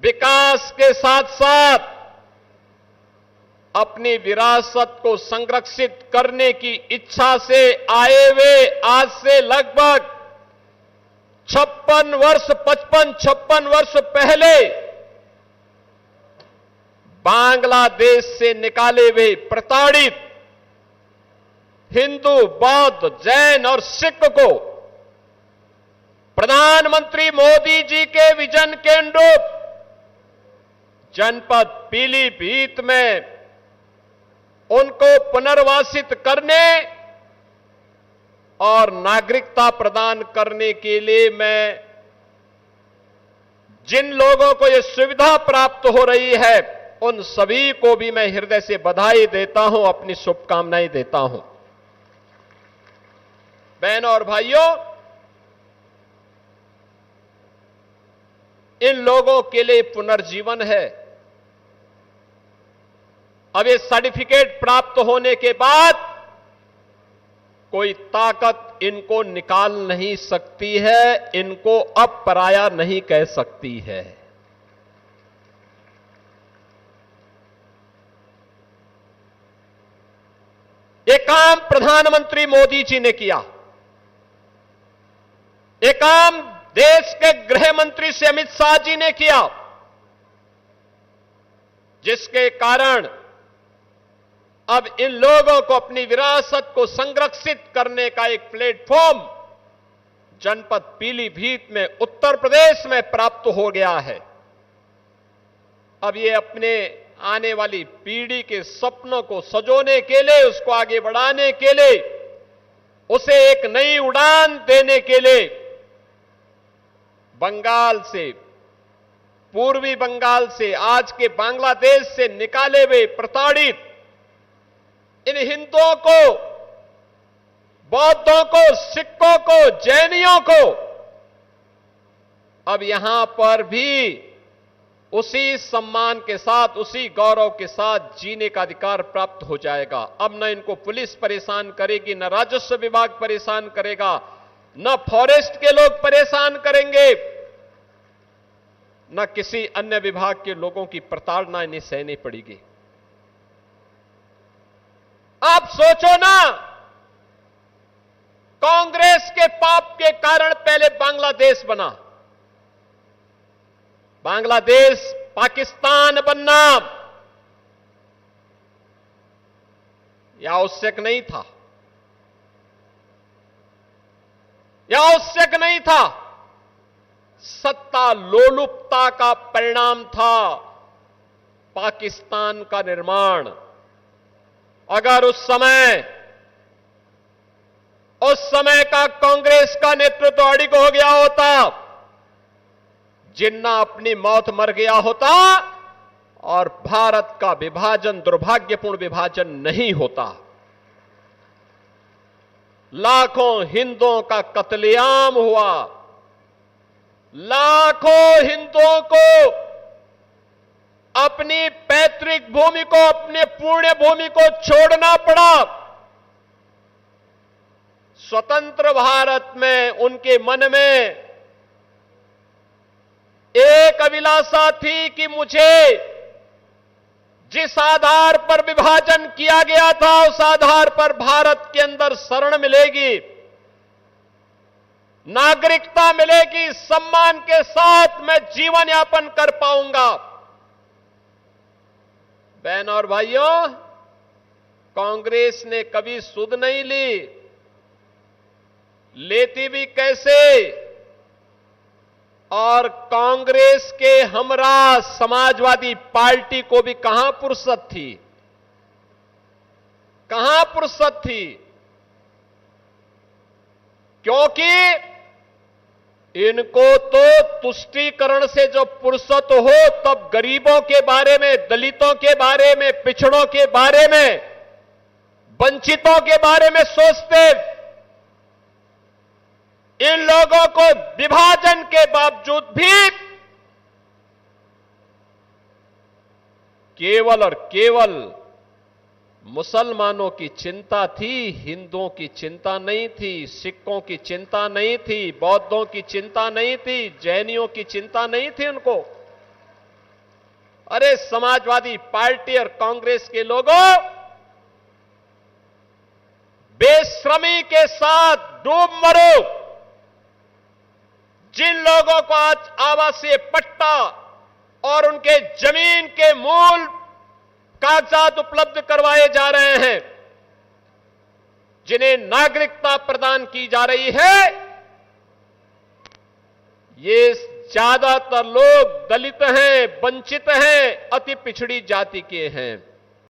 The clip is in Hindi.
विकास के साथ साथ अपनी विरासत को संरक्षित करने की इच्छा से आए हुए आज से लगभग 56 वर्ष पहले बांग्लादेश से निकाले हुए प्रताड़ित हिंदू, बौद्ध, जैन और सिख को प्रधानमंत्री मोदी जी के विजन के अनुरूप जनपद पीलीभीत में उनको पुनर्वासित करने और नागरिकता प्रदान करने के लिए मैं जिन लोगों को यह सुविधा प्राप्त हो रही है उन सभी को भी मैं हृदय से बधाई देता हूं, अपनी शुभकामनाएं देता हूं। बहनों और भाइयों, इन लोगों के लिए पुनर्जीवन है। अब ये सर्टिफिकेट प्राप्त होने के बाद कोई ताकत इनको निकाल नहीं सकती है, इनको अब पराया नहीं कह सकती है। ये काम प्रधानमंत्री मोदी जी ने किया। ये काम देश के गृह मंत्री से अमित शाह जी ने किया, जिसके कारण अब इन लोगों को अपनी विरासत को संरक्षित करने का एक प्लेटफॉर्म जनपद पीलीभीत में उत्तर प्रदेश में प्राप्त हो गया है। अब ये अपने आने वाली पीढ़ी के सपनों को सजोने के लिए, उसको आगे बढ़ाने के लिए, उसे एक नई उड़ान देने के लिए बंगाल से, पूर्वी बंगाल से, आज के बांग्लादेश से निकाले हुए प्रताड़ित इन हिंदुओं को, बौद्धों को, सिखों को, जैनियों को अब यहां पर भी उसी सम्मान के साथ, उसी गौरव के साथ जीने का अधिकार प्राप्त हो जाएगा। अब न इनको पुलिस परेशान करेगी, न राजस्व विभाग परेशान करेगा, न फॉरेस्ट के लोग परेशान करेंगे, न किसी अन्य विभाग के लोगों की प्रताड़ना इन्हें सहनी पड़ेगी। आप सोचो ना, कांग्रेस के पाप के कारण पहले बांग्लादेश बना, बांग्लादेश पाकिस्तान बनना यह आवश्यक नहीं था, यह आवश्यक नहीं था। सत्ता लोलुपता का परिणाम था पाकिस्तान का निर्माण। अगर उस समय का कांग्रेस का नेतृत्व अड़िग हो गया होता, जिन्ना अपनी मौत मर गया होता और भारत का विभाजन दुर्भाग्यपूर्ण विभाजन नहीं होता। लाखों हिंदुओं का कत्लेआम हुआ, लाखों हिंदुओं को अपनी पैतृक भूमि को, अपने पुण्य भूमि को छोड़ना पड़ा। स्वतंत्र भारत में उनके मन में एक अभिलाषा थी कि मुझे जिस आधार पर विभाजन किया गया था उस आधार पर भारत के अंदर शरण मिलेगी, नागरिकता मिलेगी, सम्मान के साथ मैं जीवन यापन कर पाऊंगा। बहन और भाइयों, कांग्रेस ने कभी सुध नहीं ली, लेती भी कैसे, और कांग्रेस के हमरा समाजवादी पार्टी को भी कहां फुर्सत थी, कहां फुर्सत थी, क्योंकि इनको तो तुष्टीकरण से जो फुर्सत हो तब गरीबों के बारे में, दलितों के बारे में, पिछड़ों के बारे में, वंचितों के बारे में सोचते। इन लोगों को विभाजन के बावजूद भी केवल और केवल मुसलमानों की चिंता थी, हिंदुओं की चिंता नहीं थी, सिखों की चिंता नहीं थी, बौद्धों की चिंता नहीं थी, जैनियों की चिंता नहीं थी उनको। अरे समाजवादी पार्टी और कांग्रेस के लोगों, बेशर्मी के साथ डूब मरो। जिन लोगों को आज आवासीय पट्टा और उनके जमीन के मूल कागजात उपलब्ध करवाए जा रहे हैं, जिन्हें नागरिकता प्रदान की जा रही है, ये ज्यादातर लोग दलित हैं, वंचित हैं, अति पिछड़ी जाति के हैं।